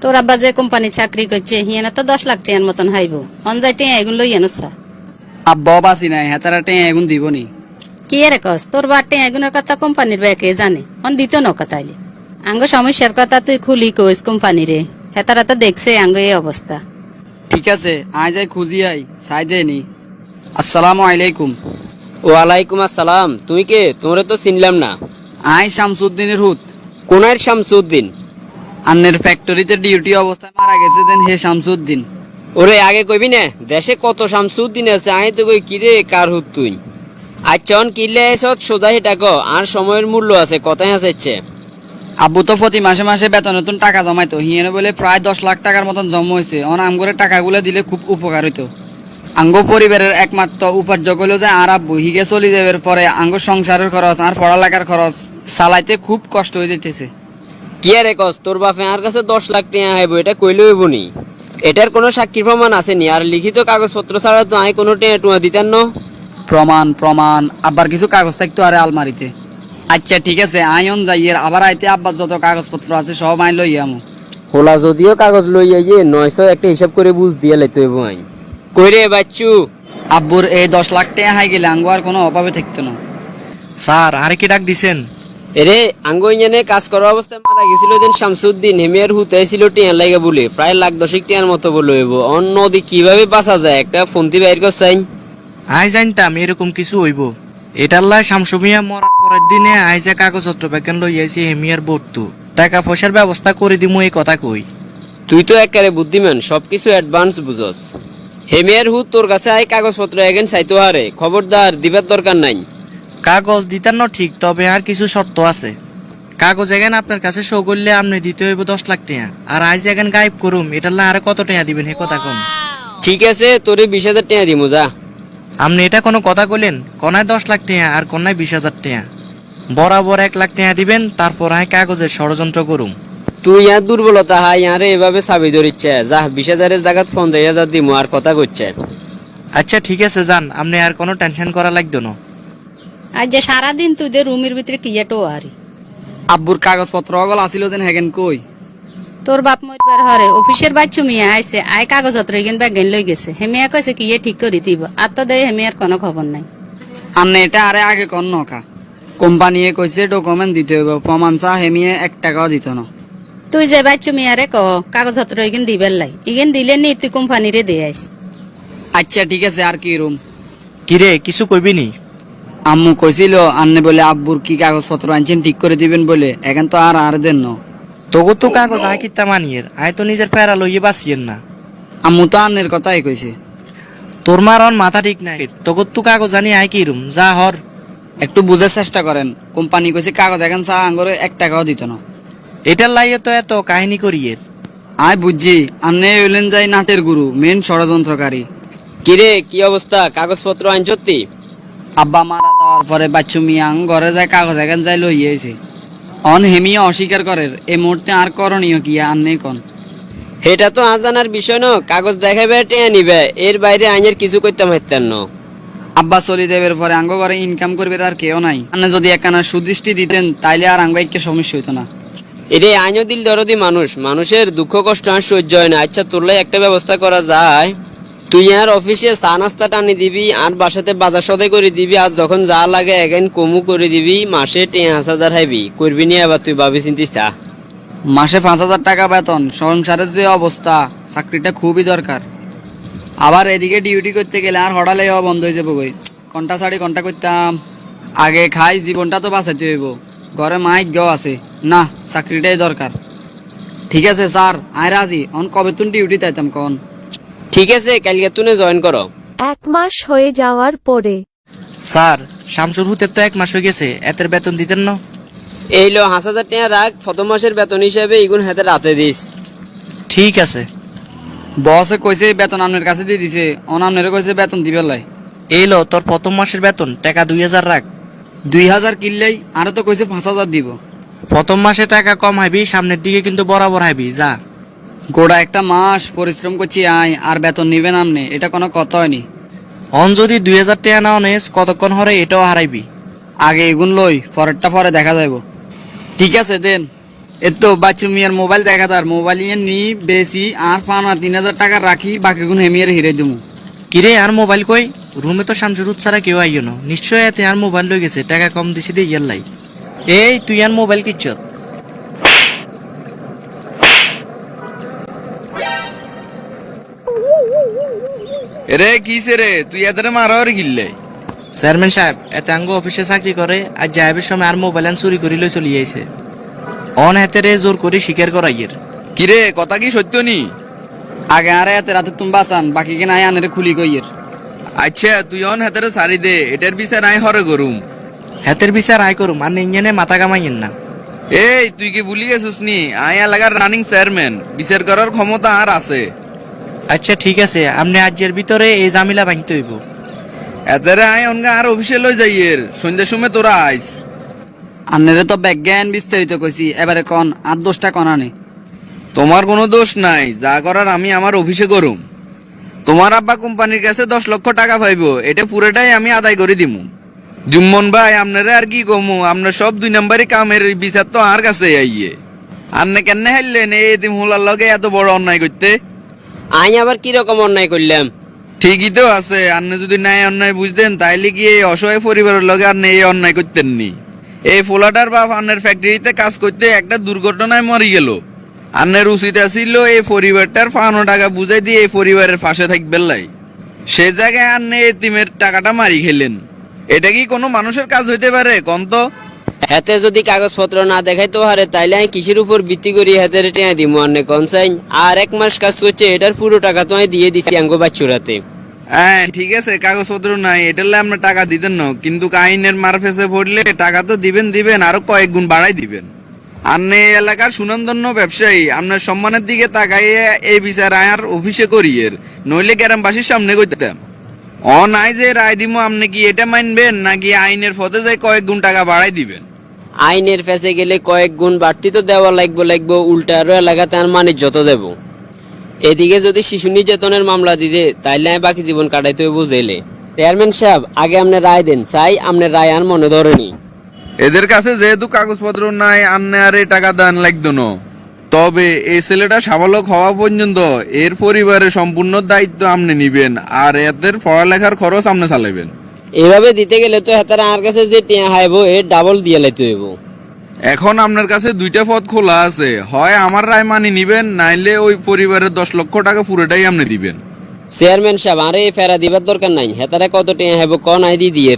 তোর আব্বা যে কোম্পানি চাকরি করছে হিয়ানা তো 10 লাখ টাকার মতন হাইব অন যাইতে এগুন লই আনছা আব্বাও বাসি নাই হেতারা টেঁ এগুন দিব নি। কি এর কস তোর বাটে এগুনের কথা কোম্পানির ব্যাকে জানে অন দিত ন কথাইলে আঙ্গ সমস্যার কথা তুই খুলি কইস কোম্পানি রে হেতারা তো দেখছে আঙ্গ এই অবস্থা। ঠিক আছে আয় যাই খুঁজি আই সাই দে নি। আসসালামু আলাইকুম। ওয়ালাইকুম আসসালাম। তুই কে? তোরে তো চিনলাম না। আই শামসুদ্দিনের হুত। কোনার শামসুদ্দিন? আন্নের ফ্যাক্টরিতে ডিউটি অবস্থায় মারা গেছে দেন হে শামসুদ্দিন। ওরে আগে কইবি না, দেশে কত শামসুদ্দিন আছে, আই তো কই কিরে কার হুত তুই? আচ্ছা অন কিল্লে এসত সোজা হেটা ক, আর সময়ের মূল্য আছে, কথাই আছে। আব্বু তো প্রতি মাসে মাসে বেতন নতুন টাকা জমাইতো হিয়েনে বলে প্রায় 10 লাখ টাকার মতন জমা হয়েছে। অন আমগরে টাকাগুলো দিলে খুব উপকার হইতো। আঙ্গ পরিবারের একমাত্র উপার্য হইল যে আর আব্বু হিগে চলে যাবার পরে আঙ্গ সংসারের খরচ আর পড়ালেখার খরচ চালাইতে খুব কষ্ট হয়ে যাইতেছে। কি আরে কস, তোর বাপে আর কাছে 10 লাখ টাকা আইব, এটা কইলে হইব নি? এটার কোনো সাক্ষী প্রমাণ আসেনি? আর লিখিত কাগজপত্র ছাড়া তো আই কোনো টেয়া টুয়া দিতেন না। প্রমাণ আব্বার কিছু কাগজ থাকতো আরে আলমারিতে। আচ্ছা ঠিক আছে আইন যাইয়ের আবার আইতে আব্বার যত কাগজপত্র আছে সব আইন লই আমু। হোলা যদিও কাগজ লই আইয়ে 900 একটা হিসাব করে বুঝ দিয়ে লাইতে হইব আই। কইরে বাচ্চু, আব্বুর এই 10 লাখ টাকা হাই গেলে আঙ্গু আর কোনো অভাবে থাকতো না। স্যার আরে কি ডাক দিছেন? এরে আঙ্গ ইঞ্জানে কাজ করার অবস্থায় মারা গেছিল দিন শামসুদ্দিন, হেমিয়ার হুতাইছিল টিয়ার লাগে বলে প্রায় লাখ 10 টিয়ার মতো বলে হইব। অন্য নদী কিভাবে বাঁচা যায় একটা ফোনটি বাইর করছাইন। আই জানতাম এরকম কিছু হইব। এটার লাই শামসুমিয়া মরার পরের দিনে আইজা কাগজপত্র বেকেন লই আইছি হেমিয়ার বর্তু টাকা পয়সার ব্যবস্থা করে দিমু এই কথা কই। তুই তো একেবারে বুদ্ধিমান, সবকিছু অ্যাডভান্স বুঝস। হেমিয়ার হুত তোর কাছে আই কাগজপত্র এগেন চাইতো হারে, খবরদার দিবার দরকার নাই। কাগজ দিতেন না ঠিক, তবে আর কিছু শর্ত আছে। কাগজ এখানে আপনার কাছে শো করলে আপনি দিতে হইব 10 লাখ টাকা, আর আইজ এখানে গায়েব করুম এটার লাই আর কত টাকা দিবেন হে কথা কোন। ঠিক আছে তোরে 20,000 টাকা দিমু যা। আপনি এটা কোনো কথা কইলেন? কনায় 10 লাখ টাকা আর কনায় 20,000 টাকা, বরাবর 1 লাখ টাকা দিবেন, তারপর আই কাগজের ষড়যন্ত্র করুম। তুই আর দুর্বলতা হাই আরে এভাবে চাবি ধরিচ্ছে যা, 20,000-এর জায়গাত 50,000 দিমু আর কথা কইছে। আচ্ছা ঠিক আছে যান, আপনি আর কোনো টেনশন করা লাগতো না। আজ যে সারাদিন তুই দে রুমের ভিতরে কিয়াটো আরি আব্বুর কাগজপত্র অগল আসিল দেন হেগেন কই? তোর বাপ মরবার হরে অফিসের বাচ্চু মিয়া আইছে আই কাগজপত্র ইগেন ব্যাগেন লই গেছে হেমিয়া কইছে কি ঠিক করে দিব আর তো দে হেমিয়ার কোনো খবর নাই। আন্নে এটা আরে আগে কর নকা। কোম্পানিয়ে কইছে ডকুমেন্ট দিতে হইব, প্রমাণ চা হেমিয়ে 1 টাকাও দিত না। তুই যে বাচ্চু মিয়ারে ক কাগজপত্র ইগেন দিবার লাই ইগেন দিলে নি তুই কোম্পানিরে দে আইস। আচ্ছা ঠিক আছে আর কি রুম? কিরে কিছু কইবি নি? আম্মু কইছিল আন্নে বলে আব্বুর কি কাগজপত্র আনছেন ঠিক করে দিবেন বলে, এখন তো আর দেন না। তোকে তো কাগজ আয় কিতা মানিয়ের, আয় তো নিজের প্যারা লইয়ে বাঁচিয়েন না। আম্মু তো আন্নের কথাই কইছে। তোর মার অন মাথা ঠিক নাই, তোকে তো কাগজ জানি আয় কি রুম যা হর। একটু বুঝার চেষ্টা করেন, কোম্পানি কইছে কাগজ এখন চা আঙ্গরে 1 টাকাও দিত না। এটার লাইয়ে তো এত কাহিনী করিয়ের। আয় বুঝছি আন্নে হইলেন যাই নাটের গুরু, মেন ষড়যন্ত্রকারী। কিরে কি অবস্থা, কাগজপত্র আনছতি? আব্বা মারা যাওয়ার পরে বাচ্চু মিয়াং ঘরে যায় কাগজ এখন যাই লইয়েছে। অন হেমিয়া অস্বীকার করে, এই মুহূর্তে আর করণীয় কি আন্নে কন? এটা তো আজানার বিষয় ন, কাগজ দেখাবে টেয়া নিবে, এর বাইরে আইনের কিছু করতে পারতেন না। আব্বা চলে যাবার পরে আঙ্গ ঘরে ইনকাম করবে আর কেউ নাই। আন্নে যদি একখানা সুদৃষ্টি দিতেন তাইলে আর আঙ্গ একটা সমস্যা হইতো না। এরে আইনও দিল দরদি মানুষ, মানুষের দুঃখ কষ্ট আর সহ্য হয় না। আচ্ছা তোরলাই একটা ব্যবস্থা করা যায়, তুই আর অফিসে চা নাস্তা টানি দিবি আর বাসাতে বাজার সদাই করে দিবি, আর যখন যা লাগে এগেন কমু করে দিবি, মাসে 5,000 হাইবি করবি নি? আবার তুই ভাবি চিন্তিস চা। মাসে 5,000 টাকা বেতন, সংসারের যে অবস্থা, চাকরিটা খুবই দরকার। আবার এদিকে ডিউটি করতে গেলে আর হঠাৎ বন্ধ হয়ে যাবো গই। ঘন্টা সাড়ে ঘন্টা করতাম, আগে খাই জীবনটা তো বাঁচাইতে হইব। ঘরে মাইক গেও আছে না, চাকরিটাই দরকার। ঠিক আছে স্যার আয় রাজি, অন কবে তুন ডিউটি তাইতাম কন? ঠিক আছে কালকে তুই জয়েন করো। 1 মাস হয়ে যাওয়ার পরে স্যার শামসুর হুতের তো 1 মাস হয়ে গেছে, এতের বেতন দিতেন না? এই লো 5,000 টাকা রাখ, প্রথম মাসের বেতন হিসাবে ইগুন হাতে রাতে দিস। ঠিক আছে। বসে কইছে বেতন আপনার কাছে দিয়ে দিছে, অন আপনারে কইছে বেতন দিবার লাই। এই লো তোর প্রথম মাসের বেতন, টাকা 2,000 রাখ। 2,000 কিনলেই আরো তো কইছে 5,000 দিব। প্রথম মাসে টাকা কম হাইবি, সামনের দিকে কিন্তু বরাবর হাইবি যা। গোড়া একটা মাস পরিশ্রম করছি আয় আর বেতন নিবেন আমনে, এটা কোনো কথা হয়নি। অন যদি 2,000 টাকা না নেস কতক্ষণ হরে এটাও হারাইবি। আগে এগুন লই, পরেরটা পরে দেখা যাইব। ঠিক আছে দেন। এর তো বাচ্চু মিয়ার মোবাইল দেখা তার মোবাইল নিয়ে নি বেশি আর 5,000 টাকা রাখি বাকি গুণ হেমিয়ার হিরে দিমু। কিরে আর মোবাইল কই? রুমে তো শামসুরুত ছাড়া কেউ আইও না, নিশ্চয় এতে আর মোবাইল লই গেছে, টাকা কম দিছি দিয়ে ইয়াল্লাই। এই তুই আর মোবাইল কিচ্ছত? রে কিসে রে তুই এদের মারার গিল্লে? চেয়ারম্যান সাহেব এতে আঙ্গ অফিসে চাকরি করে, আর যাইবের সময় আর মোবাইল আন চুরি করি লই চলি আইছে। অন হাতে রে জোর করে স্বীকার করাইয়ের। কিরে কথা কি সত্য নি? আগে আরে এতে রাতে তুমি বাঁচান বাকি কিনা আয় আনের খুলি কইয়ের। আচ্ছা তুই অন হাতের সারি দে, এটার বিচার আই হরে করুম। হাতের বিচার আয় করুম, আর ইঞ্জানে মাথা কামাইয়েন না। এই তুই কি ভুলি গেছিস নি আই এলাকার রানিং চেয়ারম্যান, বিচার করার ক্ষমতা আর আছে। আচ্ছা ঠিক আছে, আপনি আজকের ভিতরে এই জামিলা ভাঙতে হইব। এতারে আই অনগা আর অফিসে লই যাইয়ের, সন্ধ্যার সময় তোরা আইস। আন্নারে তো ব্যাজ্ঞান বিস্তারিত কইছি, এবারে কন আর দোষটা কনানে। তোমার কোনো দোষ নাই, যা করার আমি আমার অফিসে করুম। তোমার আব্বা কোম্পানির কাছে 10 লক্ষ টাকা পাইবো, এটা পুরোটাই আমি আদায় করে দিমু। জুম্মন ভাই আপনারা আর কি কমু, আপনার সব 2 নম্বরই কামের বিচার তো আর কাছে আইয়ে। আপনি কেন হাইলেন এই দিমুলার লগে এত বড় অন্যায় করতে? আই আবার কিরকম অন্যায় করলাম? ঠিকই তো আছে, আপনি যদি ন্যায় অন্যায় বুঝতেন তাইলে কি এই অসহায় পরিবারের লগে আপনি এই অন্যায় করতেন নি? এই ফোলাটার বাপ আপনার ফ্যাক্টরিতে কাজ করতে একটা দুর্ঘটনায় মরে গেল। আপনার উচিত ছিল এই পরিবারটার 500 টাকা বুঝাই দিয়ে এই পরিবারের পাশে থাকবেন লাই। সে জায়গায় আপনি এতিমের টাকাটা মারি খেলেন। এটা কি কোনো মানুষের কাজ হইতে পারে কোন তো? হাতে যদি কাগজপত্র না দেখাইতে পারে তাইলে আমি কিসের উপর ভিত্তি করি হাতে টেনে দিমু আন্নে কোন চাই? আর 1 মাস কাজ করছে, এটার পুরো টাকা তো আমি দিয়ে দিছি আঙ্গো বাচ্চুরাতে। হ্যাঁ ঠিক আছে, কাগজপত্র নাই এটালে আপনার টাকা দিতেন না, কিন্তু আইনের মারফেসে পড়লে টাকা তো দিবেন আরো কয়েক গুণ বাড়াই দিবেন। আপনি এই এলাকার সুনামধন্য ব্যবসায়ী, আপনার সম্মানের দিকে তাকাইয়ে এই বিচার আয়ার অফিসে করিয়ের, নইলে গ্রামবাসীর সামনে কইতাম। নাই যে রায় দিমু, আপনি কি এটা মানবেন নাকি আইনের পথে যাই কয়েক গুণ টাকা বাড়াই দিবেন? আইনের ফেসে গেলে কয়েক গুণ বাড়তি তো দেওয়া লাগবো, উল্টা আরো এলাকাতে আর মানে যত দেব। এদিকে যদি শিশু নির্যাতনের মামলা দিতে তাইলে আমি বাকি জীবন কাটাইতে হইব জেলে। চেয়ারম্যান সাহেব আগে আপনি রায় দেন, চাই আপনার রায় আর মনে ধরেনি। এদের কাছে যেহেতু কাগজপত্র নাই আন্নে আর এই টাকা দান লাগতো না। তবে এই ছেলেটা স্বাবলম্বী হওয়া পর্যন্ত এর পরিবারের সম্পূর্ণ দায়িত্ব আপনি নিবেন, আর এদের পড়ালেখার খরচ আপনি চালাবেন। এভাবে দিতে গেলে তো হেতারা আমার কাছে যে টিয়া হাইব এর ডাবল দিয়ে লাইতে হইব। এখন আপনার কাছে 2টা পথ খোলা আছে, হয় আমার রায় মানি নিবেন, নাইলে ওই পরিবারের 10 লক্ষ টাকা পুরোটাই আপনি দিবেন। চেয়ারম্যান সাহেব আরে এই ফেরা দিবার দরকার নাই, হেতারা কত টিয়া হাইব কন আই দিয়ে।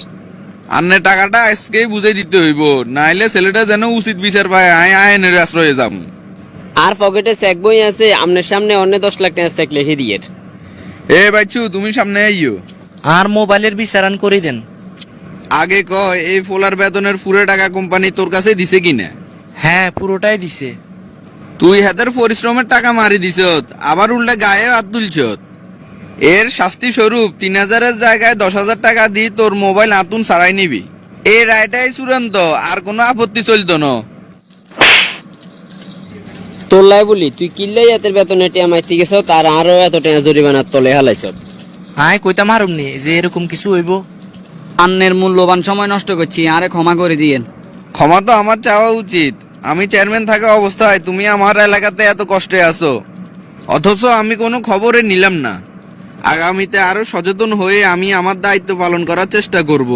আন্নে টাকাটা আজকেই বুঝাই দিতে হইব, নাইলে ছেলেটা যেন উচিত বিচার পায় আইনের আশ্রয়ে যাব। আর পকেটে চেক বই আছে, আপনার সামনে অন্য 10 লাখ টাকা চেক লিখে দিয়ে। এ বাচ্চু তুমি সামনে আইও। আর মোবাইলের বিচারান করে দেন। আগে কয় এই ফোলার বেতনের পুরো টাকা কোম্পানি তোর কাছে দিছে কিনা? হ্যাঁ পুরোটাই দিছে। তুই হাতের পরিশ্রমের টাকা মারি দিছত, আবার উল্টা গায়ে হাত তুলছত। এর শাস্তি স্বরূপ 3000-এর জায়গায় 10,000 টাকা দিয়ে তোর মোবাইল আতুন সারাই নিবি। এই রায়টাই চূড়ান্ত, আর কোনো আপত্তি চলতো না। তোর লাই বলি তুই কিল্লাই এতের বেতনে টিয়া মাইতে গেছ, তার আরো এত টাকা জরিমানার তলে হালাইছ। হাই কইতাম হারুমনি যে এরকম কিছু হইব। আন্নের মূল্যবান সময় নষ্ট করছি, আরে ক্ষমা করে দিয়েন। ক্ষমা তো আমার চাওয়া উচিত, আমি চেয়ারম্যান থাকা অবস্থায় তুমি আমার এলাকাতে এত কষ্টে আছো, অথচ আমি কোনো খবরে নিলাম না। আগামীতে আরো সচেতন হয়ে আমি আমার দায়িত্ব পালন করার চেষ্টা করব।